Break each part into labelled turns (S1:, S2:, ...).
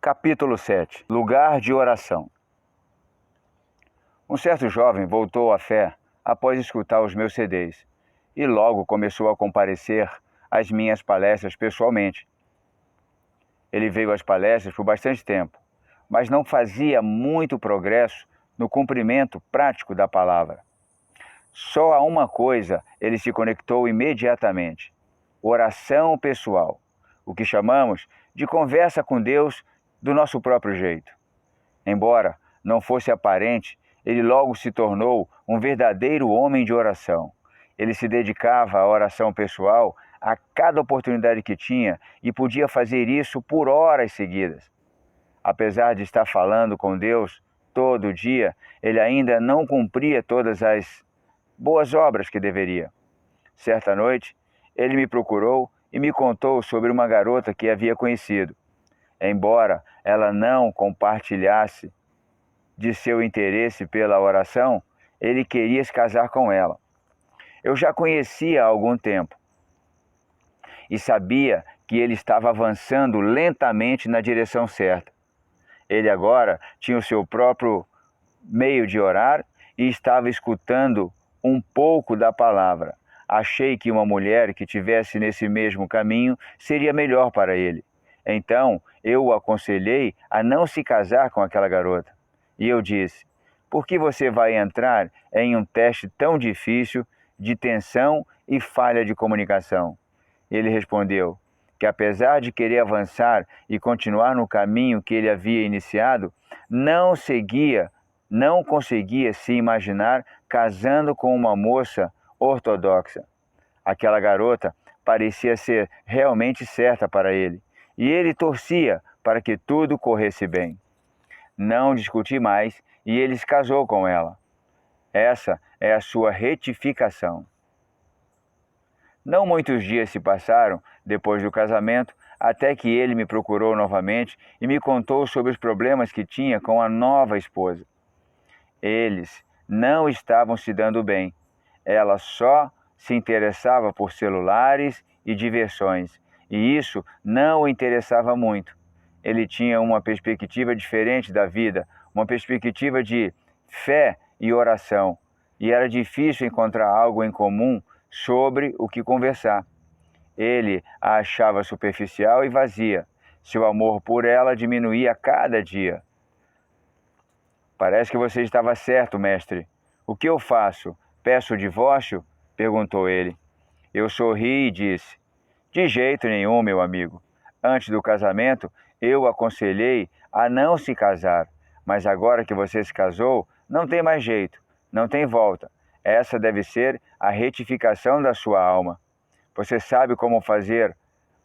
S1: Capítulo 7. Lugar de oração. Um certo jovem voltou à fé após escutar os meus CDs e logo começou a comparecer às minhas palestras pessoalmente. Ele veio às palestras por bastante tempo, mas não fazia muito progresso no cumprimento prático da palavra. Só a uma coisa ele se conectou imediatamente: oração pessoal, o que chamamos de conversa com Deus do nosso próprio jeito. Embora não fosse aparente, ele logo se tornou um verdadeiro homem de oração. Ele se dedicava à oração pessoal a cada oportunidade que tinha e podia fazer isso por horas seguidas. Apesar de estar falando com Deus todo dia, ele ainda não cumpria todas as boas obras que deveria. Certa noite, ele me procurou e me contou sobre uma garota que havia conhecido. Embora ela não compartilhasse de seu interesse pela oração, ele queria se casar com ela. Eu já conhecia há algum tempo e sabia que ele estava avançando lentamente na direção certa. Ele agora tinha o seu próprio meio de orar e estava escutando um pouco da palavra. Achei que uma mulher que tivesse nesse mesmo caminho seria melhor para ele. Então, eu o aconselhei a não se casar com aquela garota. E eu disse: por que você vai entrar em um teste tão difícil de tensão e falha de comunicação? Ele respondeu que, apesar de querer avançar e continuar no caminho que ele havia iniciado, não conseguia se imaginar casando com uma moça ortodoxa. Aquela garota parecia ser realmente certa para ele, e ele torcia para que tudo corresse bem. Não discuti mais e ele se casou com ela. Essa é a sua retificação. Não muitos dias se passaram depois do casamento até que ele me procurou novamente e me contou sobre os problemas que tinha com a nova esposa. Eles não estavam se dando bem. Ela só se interessava por celulares e diversões, e isso não o interessava muito. Ele tinha uma perspectiva diferente da vida, uma perspectiva de fé e oração, e era difícil encontrar algo em comum sobre o que conversar. Ele a achava superficial e vazia. Seu amor por ela diminuía a cada dia. Parece que você estava certo, mestre. O que eu faço? Peço o divórcio? Perguntou ele. Eu sorri e disse: de jeito nenhum, meu amigo. Antes do casamento, eu o aconselhei a não se casar. Mas agora que você se casou, não tem mais jeito, não tem volta. Essa deve ser a retificação da sua alma. Você sabe como fazer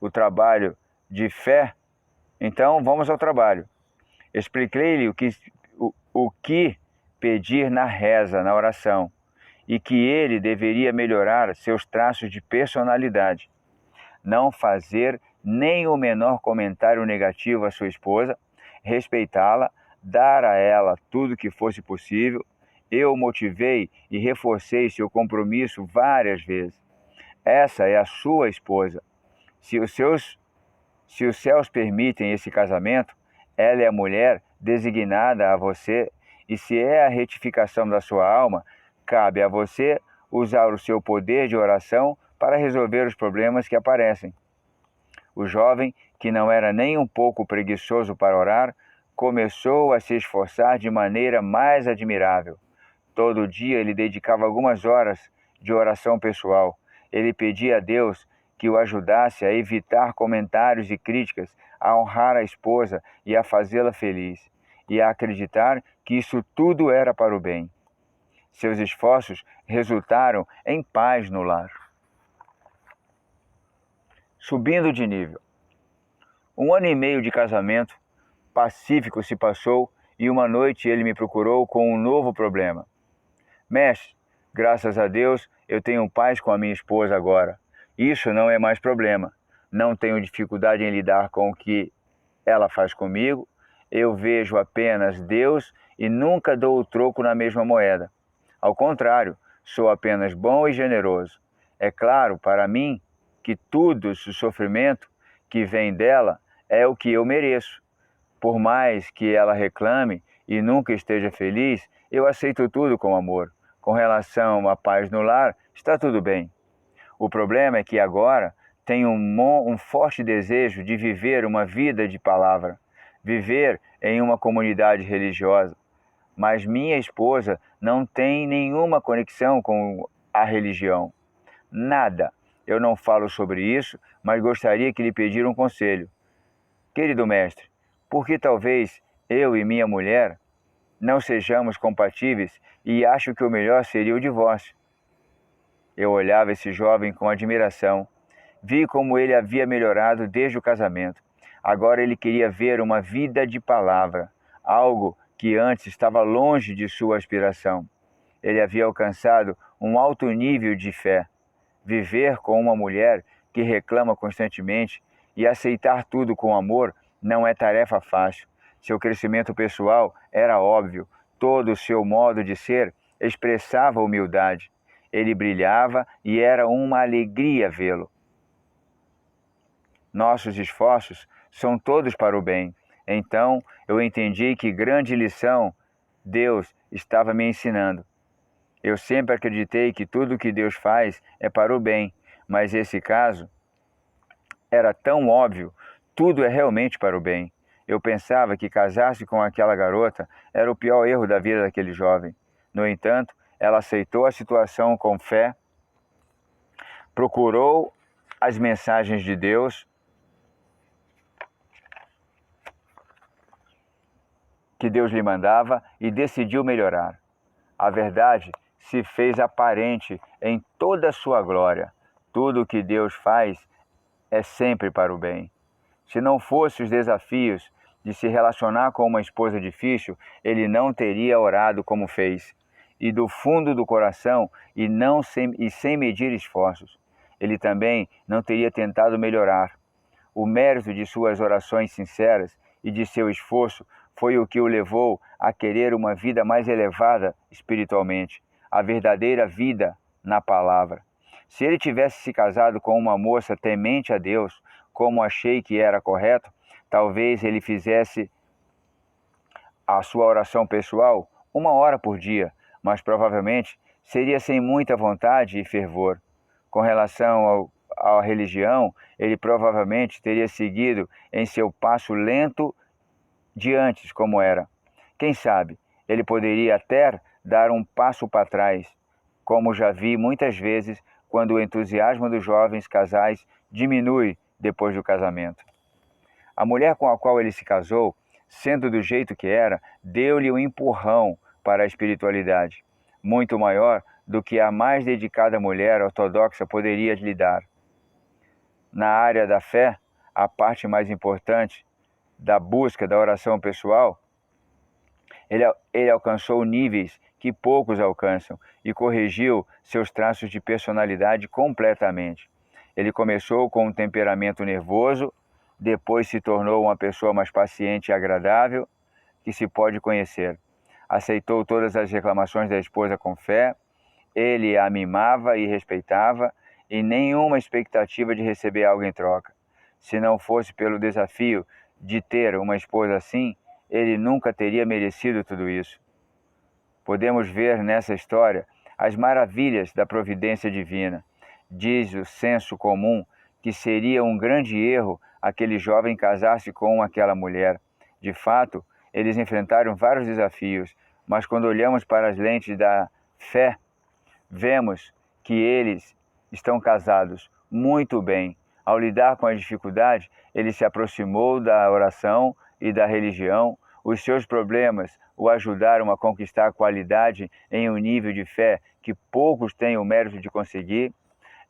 S1: o trabalho de fé? Então, vamos ao trabalho. Expliquei-lhe o que pedir na reza, na oração, e que ele deveria melhorar seus traços de personalidade. Não fazer nem o menor comentário negativo à sua esposa, respeitá-la, dar a ela tudo que fosse possível. Eu motivei e reforcei seu compromisso várias vezes. Essa é a sua esposa. Se os céus permitem esse casamento, ela é a mulher designada a você, e se é a retificação da sua alma, cabe a você usar o seu poder de oração para resolver os problemas que aparecem. O jovem, que não era nem um pouco preguiçoso para orar, começou a se esforçar de maneira mais admirável. Todo dia ele dedicava algumas horas de oração pessoal. Ele pedia a Deus que o ajudasse a evitar comentários e críticas, a honrar a esposa e a fazê-la feliz, e a acreditar que isso tudo era para o bem. Seus esforços resultaram em paz no lar. Subindo de nível. 1 ano e meio de casamento pacífico se passou e uma noite ele me procurou com um novo problema. Mestre, graças a Deus eu tenho paz com a minha esposa agora. Isso não é mais problema. Não tenho dificuldade em lidar com o que ela faz comigo. Eu vejo apenas Deus e nunca dou o troco na mesma moeda. Ao contrário, sou apenas bom e generoso. É claro para mim que tudo o sofrimento que vem dela é o que eu mereço. Por mais que ela reclame e nunca esteja feliz, eu aceito tudo com amor. Com relação à paz no lar, está tudo bem. O problema é que agora tenho um forte desejo de viver uma vida de palavra, viver em uma comunidade religiosa. Mas minha esposa não tem nenhuma conexão com a religião. Nada. Eu não falo sobre isso, mas gostaria que lhe pedir um conselho. Querido mestre, por que talvez eu e minha mulher não sejamos compatíveis e acho que o melhor seria o divórcio? Eu olhava esse jovem com admiração. Vi como ele havia melhorado desde o casamento. Agora ele queria ver uma vida de palavra, algo que antes estava longe de sua aspiração. Ele havia alcançado um alto nível de fé. Viver com uma mulher que reclama constantemente e aceitar tudo com amor não é tarefa fácil. Seu crescimento pessoal era óbvio. Todo o seu modo de ser expressava humildade. Ele brilhava e era uma alegria vê-lo. Nossos esforços são todos para o bem. Então eu entendi que grande lição Deus estava me ensinando. Eu sempre acreditei que tudo que Deus faz é para o bem, mas esse caso era tão óbvio, tudo é realmente para o bem. Eu pensava que casar-se com aquela garota era o pior erro da vida daquele jovem. No entanto, ela aceitou a situação com fé, procurou as mensagens de Deus que Deus lhe mandava e decidiu melhorar. A verdade se fez aparente em toda a sua glória. Tudo o que Deus faz é sempre para o bem. Se não fossem os desafios de se relacionar com uma esposa difícil, ele não teria orado como fez, e do fundo do coração e sem medir esforços. Ele também não teria tentado melhorar. O mérito de suas orações sinceras e de seu esforço foi o que o levou a querer uma vida mais elevada espiritualmente, a verdadeira vida na palavra. Se ele tivesse se casado com uma moça temente a Deus, como achei que era correto, talvez ele fizesse a sua oração pessoal 1 hora por dia, mas provavelmente seria sem muita vontade e fervor. Com relação à religião, ele provavelmente teria seguido em seu passo lento de antes, como era. Quem sabe, ele poderia até dar um passo para trás, como já vi muitas vezes quando o entusiasmo dos jovens casais diminui depois do casamento. A mulher com a qual ele se casou, sendo do jeito que era, deu-lhe um empurrão para a espiritualidade, muito maior do que a mais dedicada mulher ortodoxa poderia lhe dar. Na área da fé, a parte mais importante da busca da oração pessoal, ele alcançou níveis que poucos alcançam e corrigiu seus traços de personalidade completamente. Ele começou com um temperamento nervoso, depois se tornou uma pessoa mais paciente e agradável que se pode conhecer. Aceitou todas as reclamações da esposa com fé, ele a mimava e respeitava, e nenhuma expectativa de receber algo em troca. Se não fosse pelo desafio de ter uma esposa assim, ele nunca teria merecido tudo isso. Podemos ver nessa história as maravilhas da providência divina. Diz o senso comum que seria um grande erro aquele jovem casar-se com aquela mulher. De fato, eles enfrentaram vários desafios, mas quando olhamos para as lentes da fé, vemos que eles estão casados muito bem. Ao lidar com a dificuldade, ele se aproximou da oração e da religião. Os seus problemas o ajudaram a conquistar a qualidade em um nível de fé que poucos têm o mérito de conseguir.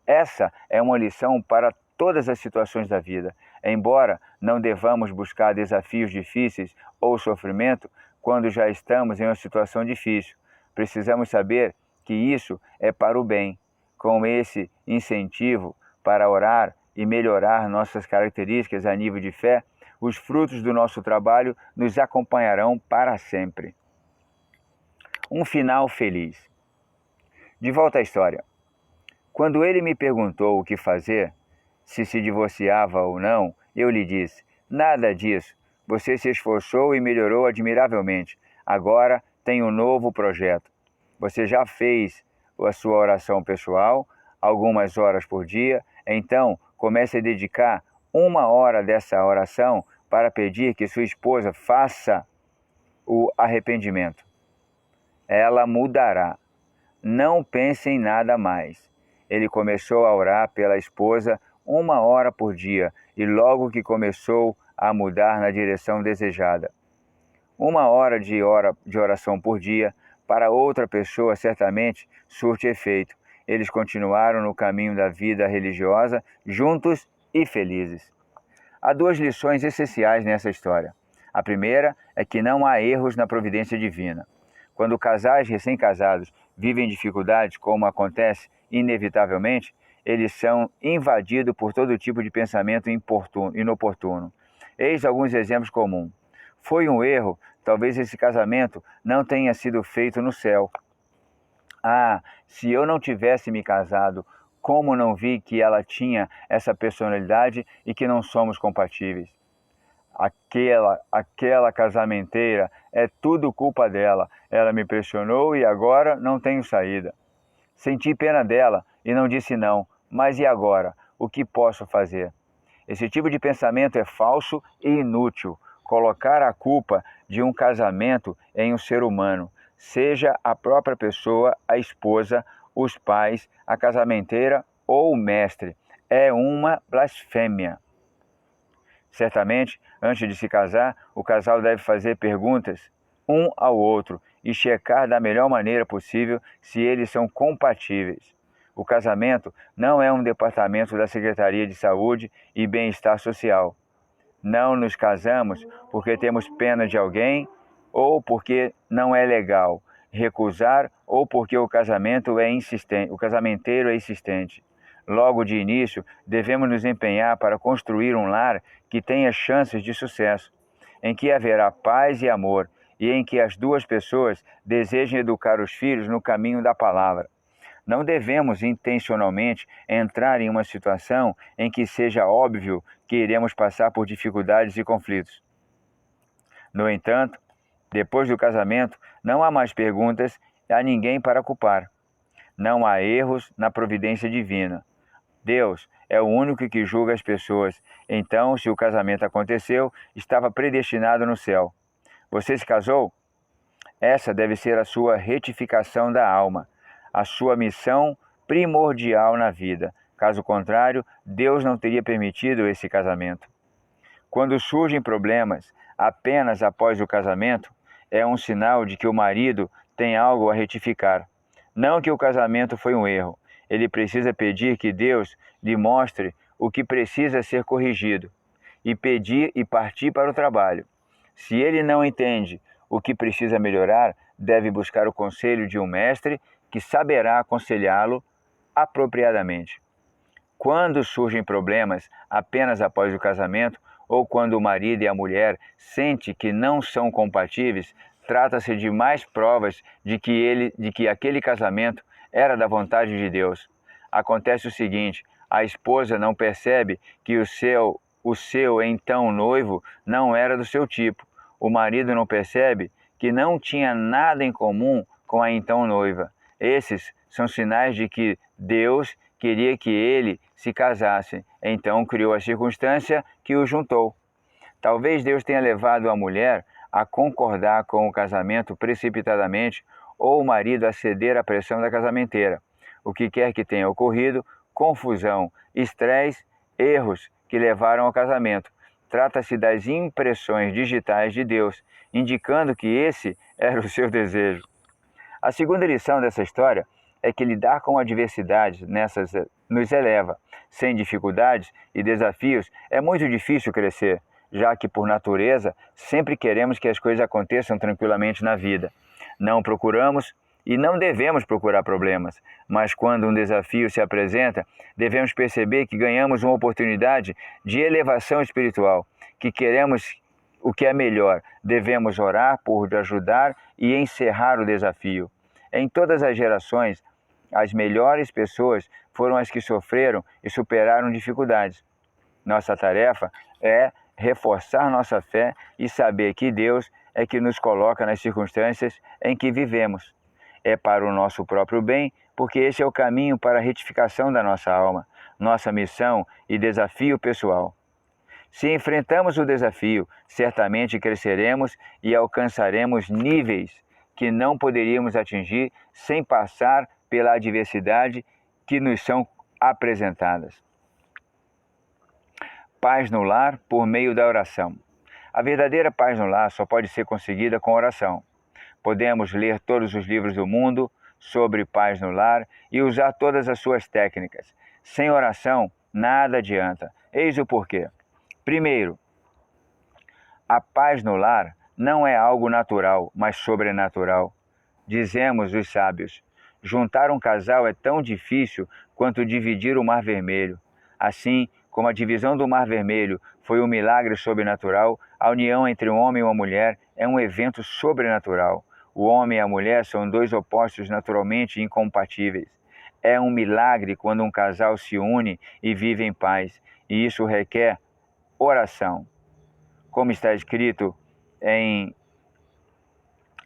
S1: Essa é uma lição para todas as situações da vida. Embora não devamos buscar desafios difíceis ou sofrimento quando já estamos em uma situação difícil, precisamos saber que isso é para o bem. Com esse incentivo para orar e melhorar nossas características a nível de fé, os frutos do nosso trabalho nos acompanharão para sempre. Um final feliz. De volta à história. Quando ele me perguntou o que fazer, se divorciava ou não, eu lhe disse: nada disso. Você se esforçou e melhorou admiravelmente. Agora tem um novo projeto. Você já fez a sua oração pessoal, algumas horas por dia, então comece a dedicar 1 hora dessa oração para pedir que sua esposa faça o arrependimento. Ela mudará. Não pense em nada mais. Ele começou a orar pela esposa 1 hora por dia e logo que começou a mudar na direção desejada. 1 hora de oração por dia para outra pessoa certamente surte efeito. Eles continuaram no caminho da vida religiosa, juntos e felizes. Há 2 lições essenciais nessa história. A primeira é que não há erros na providência divina. Quando casais recém-casados vivem dificuldades, como acontece inevitavelmente, eles são invadidos por todo tipo de pensamento inoportuno. Eis alguns exemplos comuns. Foi um erro, talvez esse casamento não tenha sido feito no céu. Ah, se eu não tivesse me casado, como não vi que ela tinha essa personalidade e que não somos compatíveis? Aquela casamenteira, é tudo culpa dela. Ela me pressionou e agora não tenho saída. Senti pena dela e não disse não. Mas e agora? O que posso fazer? Esse tipo de pensamento é falso e inútil. Colocar a culpa de um casamento em um ser humano, seja a própria pessoa, a esposa, os pais, a casamenteira ou o mestre, é uma blasfêmia. Certamente, antes de se casar, o casal deve fazer perguntas um ao outro e checar da melhor maneira possível se eles são compatíveis. O casamento não é um departamento da Secretaria de Saúde e Bem-Estar Social. Não nos casamos porque temos pena de alguém ou porque não é legal recusar ou porque o casamento é insistente, o casamenteiro é insistente. Logo de início, devemos nos empenhar para construir um lar que tenha chances de sucesso, em que haverá paz e amor e em que as 2 pessoas desejem educar os filhos no caminho da palavra. Não devemos intencionalmente entrar em uma situação em que seja óbvio que iremos passar por dificuldades e conflitos. No entanto, depois do casamento, não há mais perguntas a ninguém para culpar. Não há erros na providência divina. Deus é o único que julga as pessoas. Então, se o casamento aconteceu, estava predestinado no céu. Você se casou? Essa deve ser a sua retificação da alma, a sua missão primordial na vida. Caso contrário, Deus não teria permitido esse casamento. Quando surgem problemas apenas após o casamento, é um sinal de que o marido tem algo a retificar. Não que o casamento foi um erro. Ele precisa pedir que Deus lhe mostre o que precisa ser corrigido e pedir e partir para o trabalho. Se ele não entende o que precisa melhorar, deve buscar o conselho de um mestre que saberá aconselhá-lo apropriadamente. Quando surgem problemas apenas após o casamento ou quando o marido e a mulher sentem que não são compatíveis, trata-se de mais provas de que aquele casamento era da vontade de Deus. Acontece o seguinte: a esposa não percebe que o seu então noivo não era do seu tipo. O marido não percebe que não tinha nada em comum com a então noiva. Esses são sinais de que Deus queria que ele se casasse. Então criou a circunstância que o juntou. Talvez Deus tenha levado a mulher a concordar com o casamento precipitadamente ou o marido a ceder à pressão da casamenteira. O que quer que tenha ocorrido, confusão, estresse, erros que levaram ao casamento. Trata-se das impressões digitais de Deus, indicando que esse era o seu desejo. A segunda lição dessa história é que lidar com adversidades nos eleva. Sem dificuldades e desafios, é muito difícil crescer, já que, por natureza, sempre queremos que as coisas aconteçam tranquilamente na vida. Não procuramos e não devemos procurar problemas, mas quando um desafio se apresenta, devemos perceber que ganhamos uma oportunidade de elevação espiritual, que queremos o que é melhor. Devemos orar por ajudar e encerrar o desafio. Em todas as gerações, as melhores pessoas foram as que sofreram e superaram dificuldades. Nossa tarefa é reforçar nossa fé e saber que Deus é que nos coloca nas circunstâncias em que vivemos. É para o nosso próprio bem, porque esse é o caminho para a retificação da nossa alma, nossa missão e desafio pessoal. Se enfrentamos o desafio, certamente cresceremos e alcançaremos níveis que não poderíamos atingir sem passar pela adversidade que nos são apresentadas. Paz no lar por meio da oração. A verdadeira paz no lar só pode ser conseguida com oração. Podemos ler todos os livros do mundo sobre paz no lar e usar todas as suas técnicas. Sem oração, nada adianta. Eis o porquê. Primeiro, a paz no lar não é algo natural, mas sobrenatural. Dizemos os sábios, juntar um casal é tão difícil quanto dividir o Mar Vermelho. Assim como a divisão do Mar Vermelho foi um milagre sobrenatural, a união entre um homem e uma mulher é um evento sobrenatural. O homem e a mulher são dois opostos naturalmente incompatíveis. É um milagre quando um casal se une e vive em paz, e isso requer oração. Como está escrito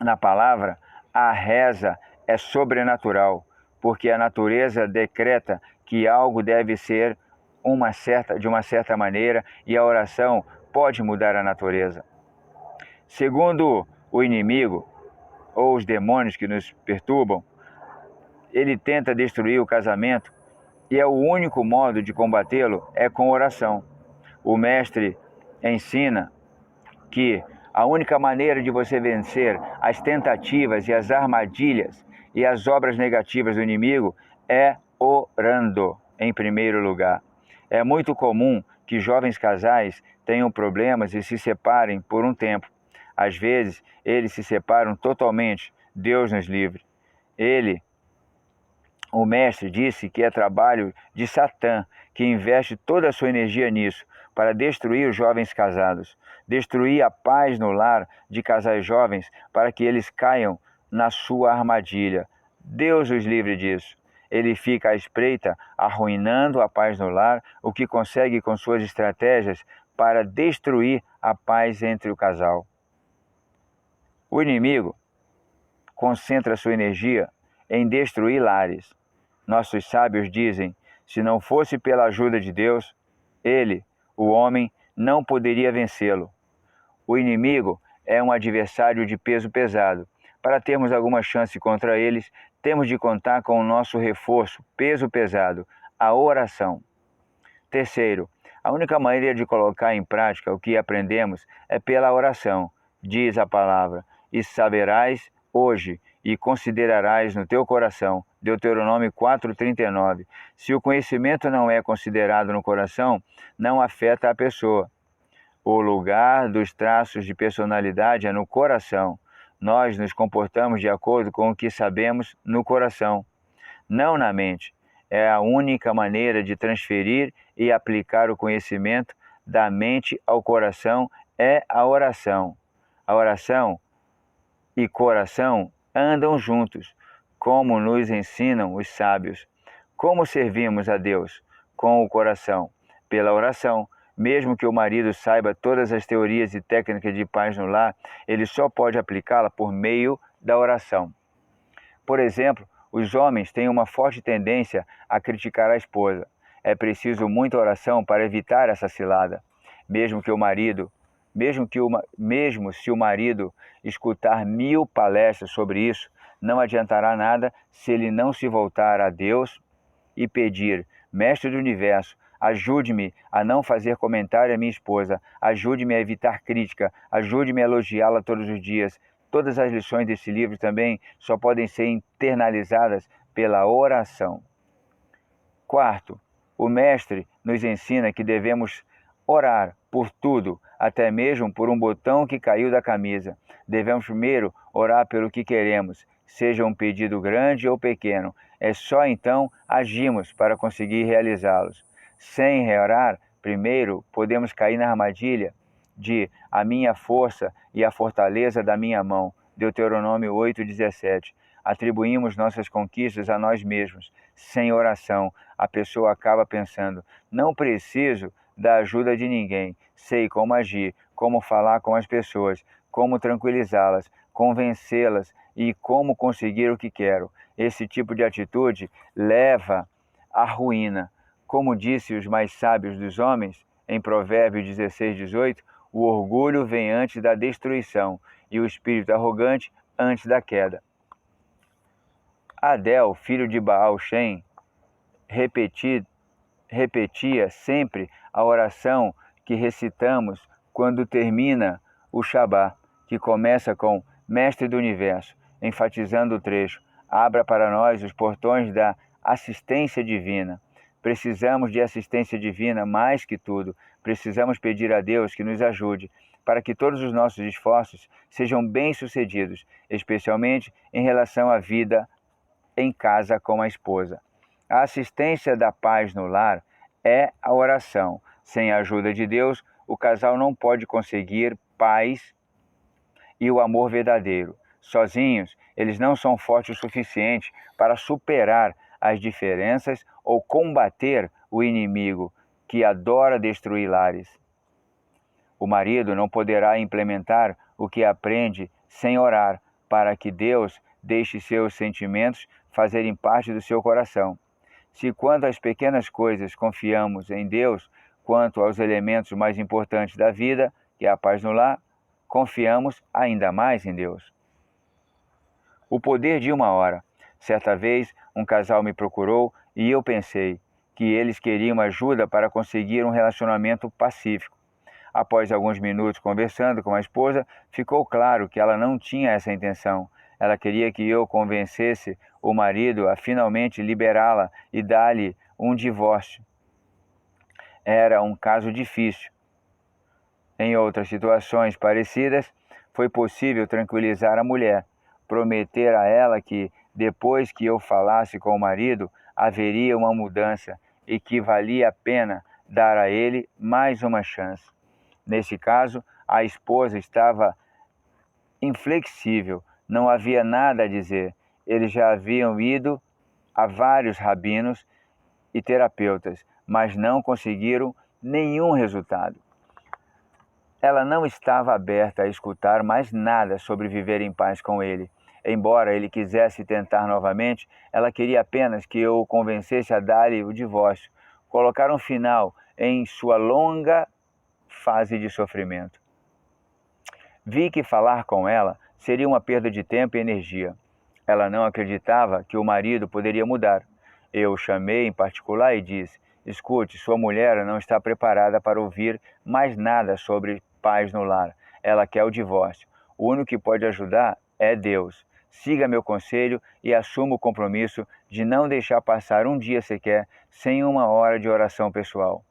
S1: na palavra, a reza é sobrenatural, porque a natureza decreta que algo deve ser de uma certa maneira e a oração pode mudar a natureza. Segundo o inimigo, ou os demônios que nos perturbam, ele tenta destruir o casamento e o único modo de combatê-lo é com oração. O mestre ensina que a única maneira de você vencer as tentativas e as armadilhas e as obras negativas do inimigo é orando, em primeiro lugar. É muito comum que jovens casais tenham problemas e se separem por um tempo. Às vezes, eles se separam totalmente. Deus nos livre. O mestre disse que é trabalho de Satã, que investe toda a sua energia nisso, para destruir os jovens casados, destruir a paz no lar de casais jovens, para que eles caiam na sua armadilha. Deus os livre disso. Ele fica à espreita, arruinando a paz no lar, o que consegue com suas estratégias para destruir a paz entre o casal. O inimigo concentra sua energia em destruir lares. Nossos sábios dizem, se não fosse pela ajuda de Deus, ele, o homem, não poderia vencê-lo. O inimigo é um adversário de peso pesado. Para termos alguma chance contra eles, temos de contar com o nosso reforço, peso pesado, a oração. Terceiro, a única maneira de colocar em prática o que aprendemos é pela oração, diz a palavra, e saberás hoje e considerarás no teu coração. Deuteronômio 4:39. Se o conhecimento não é considerado no coração, não afeta a pessoa. O lugar dos traços de personalidade é no coração. Nós nos comportamos de acordo com o que sabemos no coração, não na mente. É a única maneira de transferir e aplicar o conhecimento da mente ao coração é a oração. A oração e coração andam juntos, como nos ensinam os sábios. Como servimos a Deus? Com o coração, pela oração. Mesmo que o marido saiba todas as teorias e técnicas de paz no lar, ele só pode aplicá-la por meio da oração. Por exemplo, os homens têm uma forte tendência a criticar a esposa. É preciso muita oração para evitar essa cilada. Mesmo se o marido escutar 1000 palestras sobre isso, não adiantará nada se ele não se voltar a Deus e pedir, Mestre do Universo, ajude-me a não fazer comentário à minha esposa, ajude-me a evitar crítica, ajude-me a elogiá-la todos os dias. Todas as lições desse livro também só podem ser internalizadas pela oração. Quarto, o mestre nos ensina que devemos orar por tudo, até mesmo por um botão que caiu da camisa. Devemos primeiro orar pelo que queremos, seja um pedido grande ou pequeno. É só então agimos para conseguir realizá-los. Sem orar, primeiro podemos cair na armadilha de a minha força e a fortaleza da minha mão. Deuteronômio 8:17. Atribuímos nossas conquistas a nós mesmos. Sem oração, a pessoa acaba pensando, não preciso da ajuda de ninguém. sei como agir, como falar com as pessoas, como tranquilizá-las, convencê-las e como conseguir o que quero. Esse tipo de atitude leva à ruína. Como disse os mais sábios dos homens, em Provérbios 16:18, o orgulho vem antes da destruição e o espírito arrogante antes da queda. Adel, filho de Baal-Shem, repetia sempre a oração que recitamos quando termina o Shabá, que começa com Mestre do Universo, enfatizando o trecho: abra para nós os portões da assistência divina. Precisamos de assistência divina mais que tudo. Precisamos pedir a Deus que nos ajude para que todos os nossos esforços sejam bem-sucedidos, especialmente em relação à vida em casa com a esposa. A assistência da paz no lar é a oração. Sem a ajuda de Deus, o casal não pode conseguir paz e o amor verdadeiro. Sozinhos, eles não são fortes o suficiente para superar as diferenças ou combater o inimigo que adora destruir lares. O marido não poderá implementar o que aprende sem orar, para que Deus deixe seus sentimentos fazerem parte do seu coração. Se quanto às pequenas coisas confiamos em Deus, quanto aos elementos mais importantes da vida, que é a paz no lar, confiamos ainda mais em Deus. O poder de uma hora. Certa vez, um casal me procurou e eu pensei que eles queriam ajuda para conseguir um relacionamento pacífico. Após alguns minutos conversando com a esposa, ficou claro que ela não tinha essa intenção. Ela queria que eu convencesse o marido a finalmente liberá-la e dar-lhe um divórcio. Era um caso difícil. Em outras situações parecidas, foi possível tranquilizar a mulher, prometer a ela que, depois que eu falasse com o marido, haveria uma mudança e que valia a pena dar a ele mais uma chance. Nesse caso, a esposa estava inflexível, não havia nada a dizer. Eles já haviam ido a vários rabinos e terapeutas, mas não conseguiram nenhum resultado. Ela não estava aberta a escutar mais nada sobre viver em paz com ele. Embora ele quisesse tentar novamente, ela queria apenas que eu o convencesse a dar-lhe o divórcio, colocar um final em sua longa fase de sofrimento. Vi que falar com ela seria uma perda de tempo e energia. Ela não acreditava que o marido poderia mudar. Eu o chamei em particular e disse: escute, sua mulher não está preparada para ouvir mais nada sobre paz no lar. Ela quer o divórcio. O único que pode ajudar é Deus. Siga meu conselho e assuma o compromisso de não deixar passar um dia sequer sem uma hora de oração pessoal.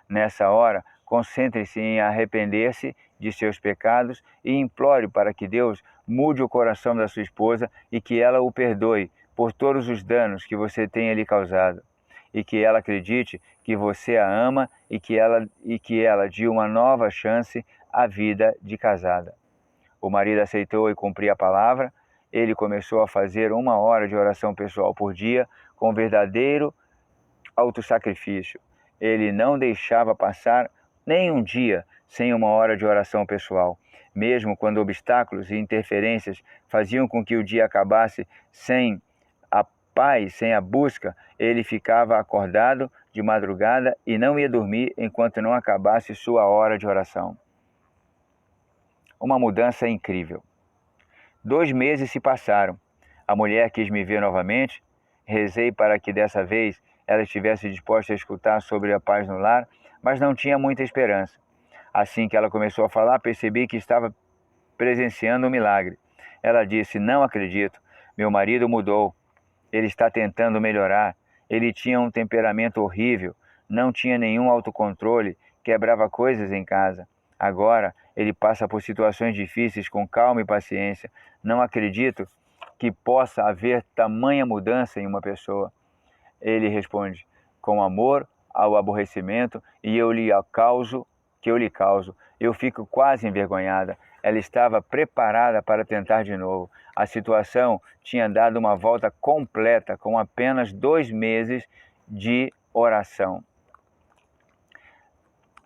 S1: Nessa hora, concentre-se em arrepender-se de seus pecados e implore para que Deus mude o coração da sua esposa e que ela o perdoe por todos os danos que você tenha lhe causado. E que ela acredite que você a ama e que ela dê uma nova chance à vida de casada. O marido aceitou e cumpriu a palavra. Ele começou a fazer 1 hora de oração pessoal por dia com verdadeiro autossacrifício. Ele não deixava passar nem um dia sem 1 hora de oração pessoal. Mesmo quando obstáculos e interferências faziam com que o dia acabasse sem a paz, sem a busca, ele ficava acordado de madrugada e não ia dormir enquanto não acabasse sua hora de oração. Uma mudança incrível. 2 meses se passaram. A mulher quis me ver novamente. Rezei para que dessa vez ela estivesse disposta a escutar sobre a paz no lar, mas não tinha muita esperança. Assim que ela começou a falar, percebi que estava presenciando um milagre. Ela disse: não acredito, meu marido mudou. Ele está tentando melhorar. Ele tinha um temperamento horrível, não tinha nenhum autocontrole, quebrava coisas em casa. Agora ele passa por situações difíceis com calma e paciência. Não acredito que possa haver tamanha mudança em uma pessoa. Ele responde: com amor ao aborrecimento e eu lhe causo, eu fico quase envergonhada. Ela estava preparada para tentar de novo. A situação tinha dado uma volta completa com apenas 2 meses de oração.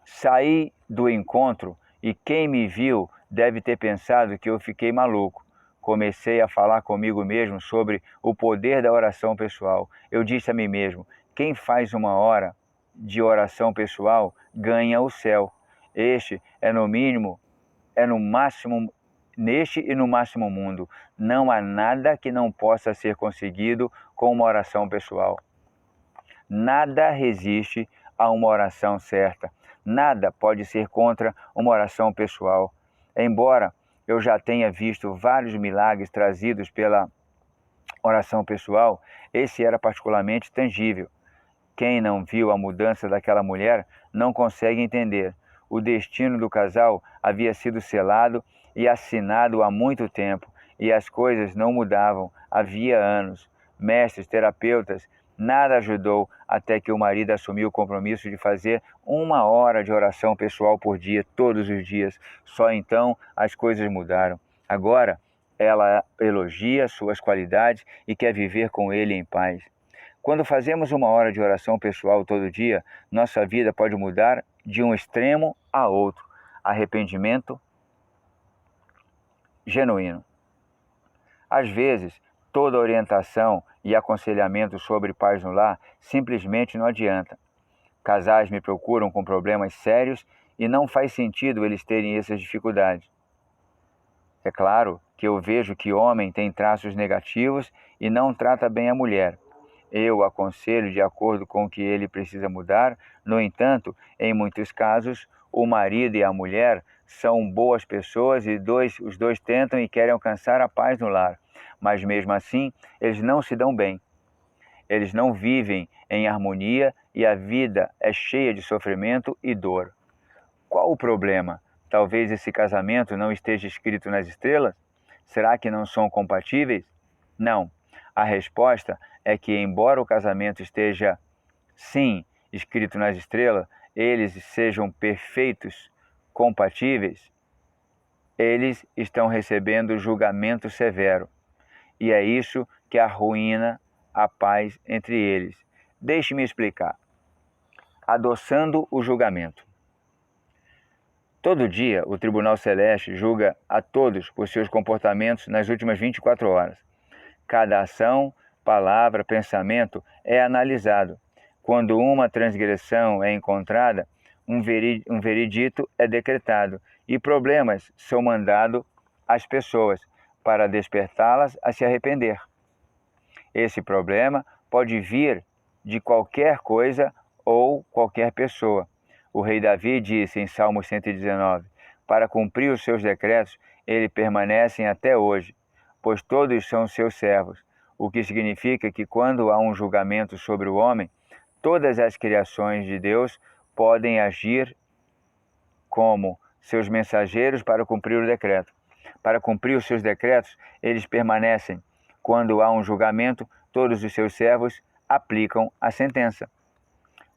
S1: Saí do encontro e quem me viu deve ter pensado que eu fiquei maluco. Comecei a falar comigo mesmo sobre o poder da oração pessoal. Eu disse a mim mesmo: quem faz uma hora de oração pessoal ganha o céu. Este é no mínimo, é no máximo, neste e no máximo mundo. Não há nada que não possa ser conseguido com uma oração pessoal. Nada resiste a uma oração certa. Nada pode ser contra uma oração pessoal. Embora eu já tenha visto vários milagres trazidos pela oração pessoal, esse era particularmente tangível. Quem não viu a mudança daquela mulher não consegue entender. O destino do casal havia sido selado e assinado há muito tempo, e as coisas não mudavam havia anos. Mestres, terapeutas, nada ajudou até que o marido assumiu o compromisso de fazer 1 hora de oração pessoal por dia, todos os dias. Só então as coisas mudaram. Agora ela elogia suas qualidades e quer viver com ele em paz. Quando fazemos 1 hora de oração pessoal todo dia, nossa vida pode mudar de um extremo a outro. Arrependimento genuíno. Às vezes, toda orientação e aconselhamento sobre paz no lar simplesmente não adianta. Casais me procuram com problemas sérios e não faz sentido eles terem essas dificuldades. É claro que eu vejo que o homem tem traços negativos e não trata bem a mulher. Eu aconselho de acordo com o que ele precisa mudar. No entanto, em muitos casos, o marido e a mulher são boas pessoas e os dois tentam e querem alcançar a paz no lar. Mas mesmo assim, eles não se dão bem. Eles não vivem em harmonia e a vida é cheia de sofrimento e dor. Qual o problema? Talvez esse casamento não esteja escrito nas estrelas? Será que não são compatíveis? Não. A resposta é que, embora o casamento esteja, sim, escrito nas estrelas, eles sejam perfeitos, compatíveis, eles estão recebendo julgamento severo. E é isso que arruína a paz entre eles. Deixe-me explicar. Adoçando o julgamento. Todo dia, o Tribunal Celeste julga a todos por seus comportamentos nas últimas 24 horas. Cada ação, palavra, pensamento é analisado. Quando uma transgressão é encontrada, um veredito é decretado e problemas são mandados às pessoas para despertá-las a se arrepender. Esse problema pode vir de qualquer coisa ou qualquer pessoa. O rei Davi disse em Salmo 119, para cumprir os seus decretos, eles permanecem até hoje, pois todos são seus servos, o que significa que quando há um julgamento sobre o homem, todas as criações de Deus podem agir como seus mensageiros para cumprir o decreto. Para cumprir os seus decretos, eles permanecem. Quando há um julgamento, todos os seus servos aplicam a sentença.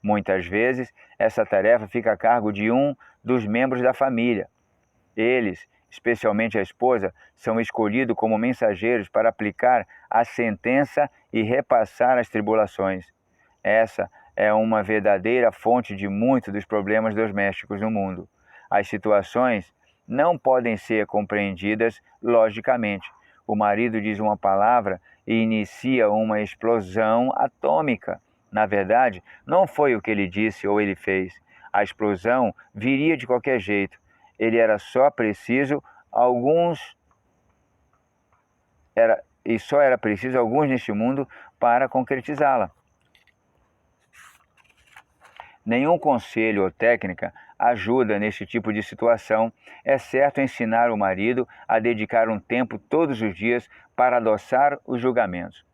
S1: Muitas vezes, essa tarefa fica a cargo de um dos membros da família. Eles, especialmente a esposa, são escolhidos como mensageiros para aplicar a sentença e repassar as tribulações. Essa é uma verdadeira fonte de muitos dos problemas domésticos no mundo. As situações não podem ser compreendidas logicamente. O marido diz uma palavra e inicia uma explosão atômica. Na verdade, não foi o que ele disse ou ele fez. A explosão viria de qualquer jeito. Ele era só preciso alguns só era preciso alguns neste mundo para concretizá-la. Nenhum conselho ou técnica ajuda neste tipo de situação, exceto ensinar o marido a dedicar um tempo todos os dias para adoçar os julgamentos.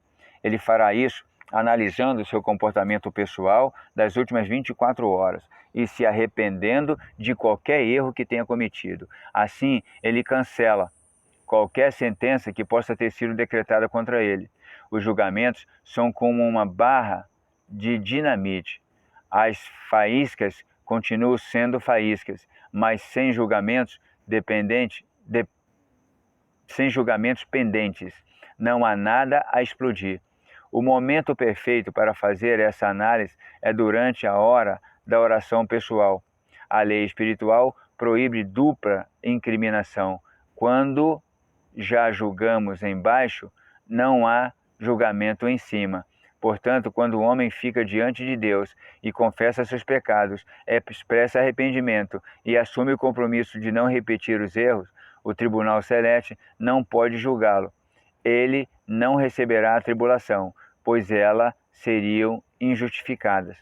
S1: Ele fará isso analisando seu comportamento pessoal das últimas 24 horas e se arrependendo de qualquer erro que tenha cometido. Assim, ele cancela qualquer sentença que possa ter sido decretada contra ele. Os julgamentos são como uma barra de dinamite. As faíscas continuam sendo faíscas, mas sem julgamentos pendentes. Não há nada a explodir. O momento perfeito para fazer essa análise é durante a hora da oração pessoal. A lei espiritual proíbe dupla incriminação. Quando já julgamos embaixo, não há julgamento em cima. Portanto, quando o homem fica diante de Deus e confessa seus pecados, expressa arrependimento e assume o compromisso de não repetir os erros, o tribunal celeste não pode julgá-lo. Ele não receberá a tribulação, pois elas seriam injustificadas.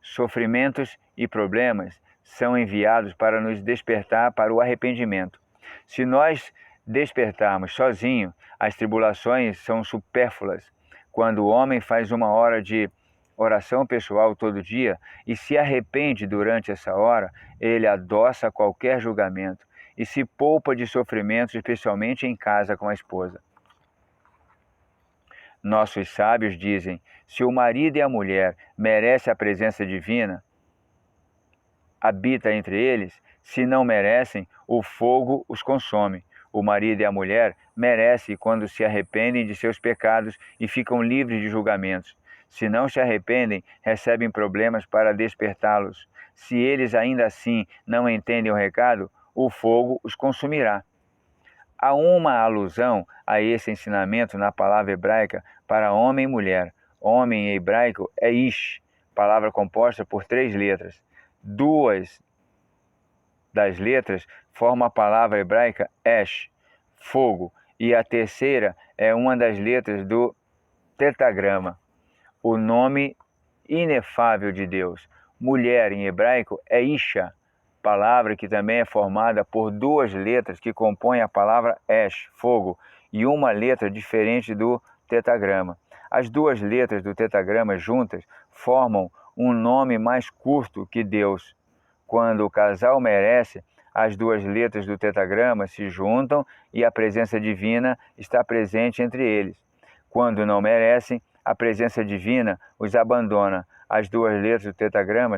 S1: Sofrimentos e problemas são enviados para nos despertar para o arrependimento. Se nós despertarmos sozinhos, as tribulações são supérfluas. Quando o homem faz 1 hora de oração pessoal todo dia e se arrepende durante essa hora, ele adoça qualquer julgamento e se poupa de sofrimentos, especialmente em casa com a esposa. Nossos sábios dizem: se o marido e a mulher merecem a presença divina, habita entre eles. Se não merecem, o fogo os consome. O marido e a mulher merecem quando se arrependem de seus pecados e ficam livres de julgamentos. Se não se arrependem, recebem problemas para despertá-los. Se eles ainda assim não entendem o recado, o fogo os consumirá. Há uma alusão a esse ensinamento na palavra hebraica para homem e mulher. Homem em hebraico é ish, palavra composta por 3 letras. 2 das letras formam a palavra hebraica esh, fogo, e a terceira é uma das letras do tetragrama, o nome inefável de Deus. Mulher em hebraico é isha, palavra que também é formada por 2 letras que compõem a palavra esh, fogo, e uma letra diferente do tetragrama. As 2 letras do tetragrama juntas formam um nome mais curto que Deus. Quando o casal merece, as 2 letras do tetragrama se juntam e a presença divina está presente entre eles. Quando não merecem, a presença divina os abandona. As 2 letras do tetragrama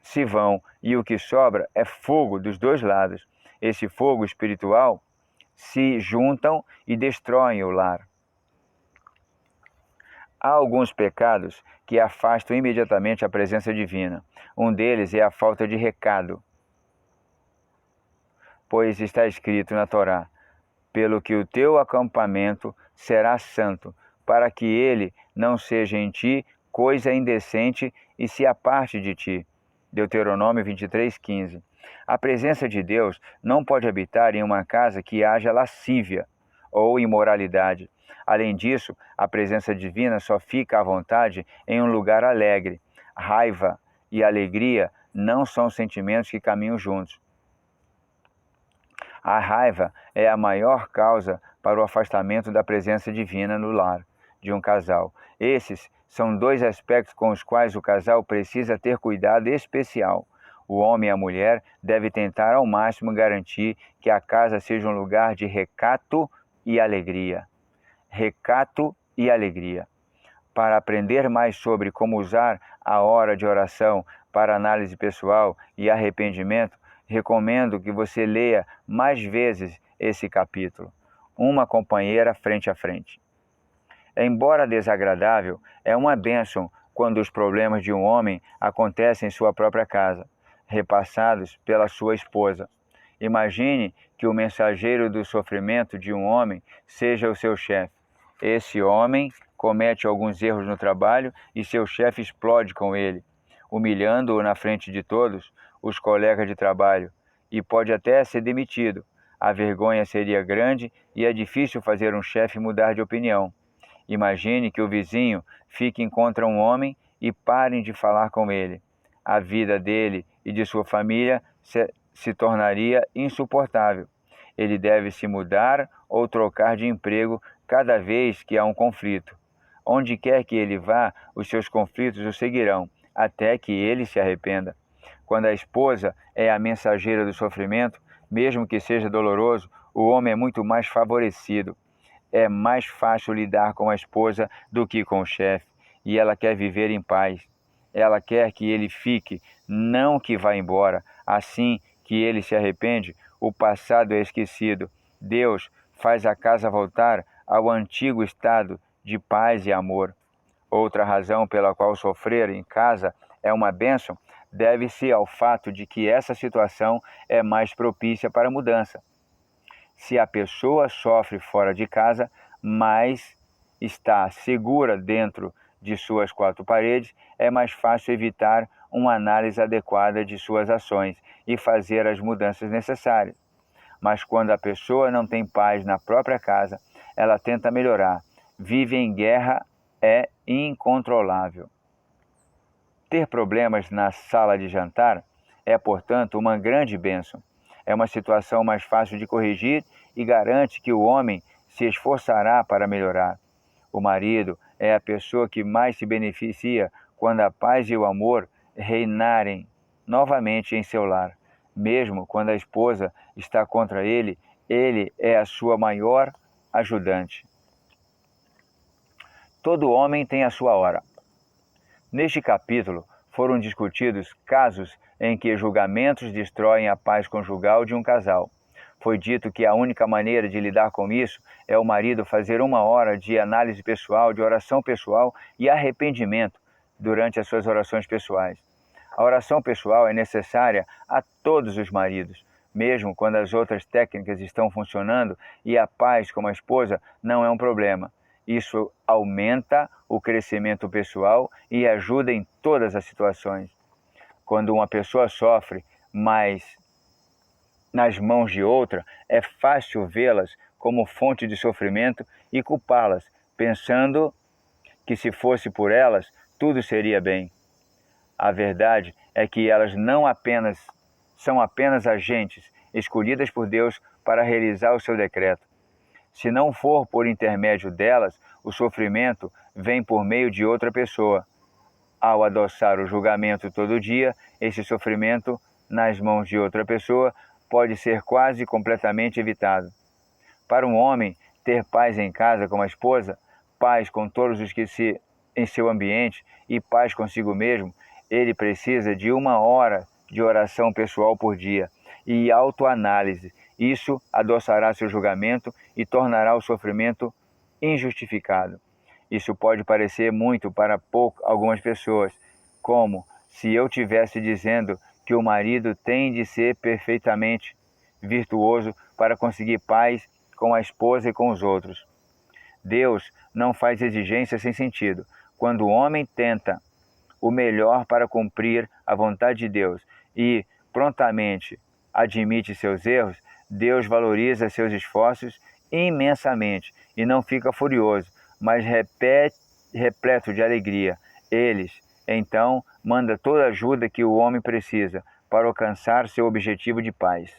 S1: se vão, e o que sobra é fogo dos 2 lados. Esse fogo espiritual se juntam e destroem o lar. Há alguns pecados que afastam imediatamente a presença divina. Um deles é a falta de recado, pois está escrito na Torá: pelo que o teu acampamento será santo, para que ele não seja em ti coisa indecente e se aparte de ti. Deuteronômio 23:15. A presença de Deus não pode habitar em uma casa que haja lascívia ou imoralidade. Além disso, a presença divina só fica à vontade em um lugar alegre. Raiva e alegria não são sentimentos que caminham juntos. A raiva é a maior causa para o afastamento da presença divina no lar de um casal. Esses são 2 aspectos com os quais o casal precisa ter cuidado especial. O homem e a mulher devem tentar ao máximo garantir que a casa seja um lugar de recato e alegria. Recato e alegria. Para aprender mais sobre como usar a hora de oração para análise pessoal e arrependimento, recomendo que você leia mais vezes esse capítulo, Uma Companheira Frente a Frente. Embora desagradável, é uma bênção quando os problemas de um homem acontecem em sua própria casa, repassados pela sua esposa. Imagine que o mensageiro do sofrimento de um homem seja o seu chefe. Esse homem comete alguns erros no trabalho e seu chefe explode com ele, humilhando-o na frente de todos os colegas de trabalho, e pode até ser demitido. A vergonha seria grande e é difícil fazer um chefe mudar de opinião. Imagine que o vizinho fique contra um homem e parem de falar com ele. A vida dele e de sua família se tornaria insuportável. Ele deve se mudar ou trocar de emprego cada vez que há um conflito. Onde quer que ele vá, os seus conflitos o seguirão, até que ele se arrependa. Quando a esposa é a mensageira do sofrimento, mesmo que seja doloroso, o homem é muito mais favorecido. É mais fácil lidar com a esposa do que com o chefe, e ela quer viver em paz. Ela quer que ele fique, não que vá embora. Assim que ele se arrepende, o passado é esquecido. Deus faz a casa voltar ao antigo estado de paz e amor. Outra razão pela qual sofrer em casa é uma bênção, deve-se ao fato de que essa situação é mais propícia para a mudança. Se a pessoa sofre fora de casa, mas está segura dentro de suas quatro paredes, é mais fácil evitar uma análise adequada de suas ações e fazer as mudanças necessárias. Mas quando a pessoa não tem paz na própria casa, ela tenta melhorar. Vive em guerra, é incontrolável. Ter problemas na sala de jantar é, portanto, uma grande bênção. É uma situação mais fácil de corrigir e garante que o homem se esforçará para melhorar. O marido é a pessoa que mais se beneficia quando a paz e o amor reinarem novamente em seu lar. Mesmo quando a esposa está contra ele, ele é a sua maior ajudante. Todo homem tem a sua hora. Neste capítulo foram discutidos casos em que julgamentos destroem a paz conjugal de um casal. Foi dito que a única maneira de lidar com isso é o marido fazer 1 hora de análise pessoal, de oração pessoal e arrependimento durante as suas orações pessoais. A oração pessoal é necessária a todos os maridos, mesmo quando as outras técnicas estão funcionando e a paz com a esposa não é um problema. Isso aumenta o crescimento pessoal e ajuda em todas as situações. Quando uma pessoa sofre, mas nas mãos de outra, é fácil vê-las como fonte de sofrimento e culpá-las, pensando que se fosse por elas, tudo seria bem. A verdade é que elas são apenas agentes escolhidas por Deus para realizar o seu decreto. Se não for por intermédio delas, o sofrimento vem por meio de outra pessoa. Ao adoçar o julgamento todo dia, esse sofrimento nas mãos de outra pessoa pode ser quase completamente evitado. Para um homem, ter paz em casa com a esposa, paz com todos os que em seu ambiente e paz consigo mesmo, ele precisa de 1 hora de oração pessoal por dia e autoanálise. Isso adoçará seu julgamento e tornará o sofrimento injustificado. Isso pode parecer muito para algumas pessoas, como se eu estivesse dizendo que o marido tem de ser perfeitamente virtuoso para conseguir paz com a esposa e com os outros. Deus não faz exigências sem sentido. Quando o homem tenta o melhor para cumprir a vontade de Deus e prontamente admite seus erros, Deus valoriza seus esforços imensamente e não fica furioso, mas repleto de alegria. Então, manda toda a ajuda que o homem precisa para alcançar seu objetivo de paz.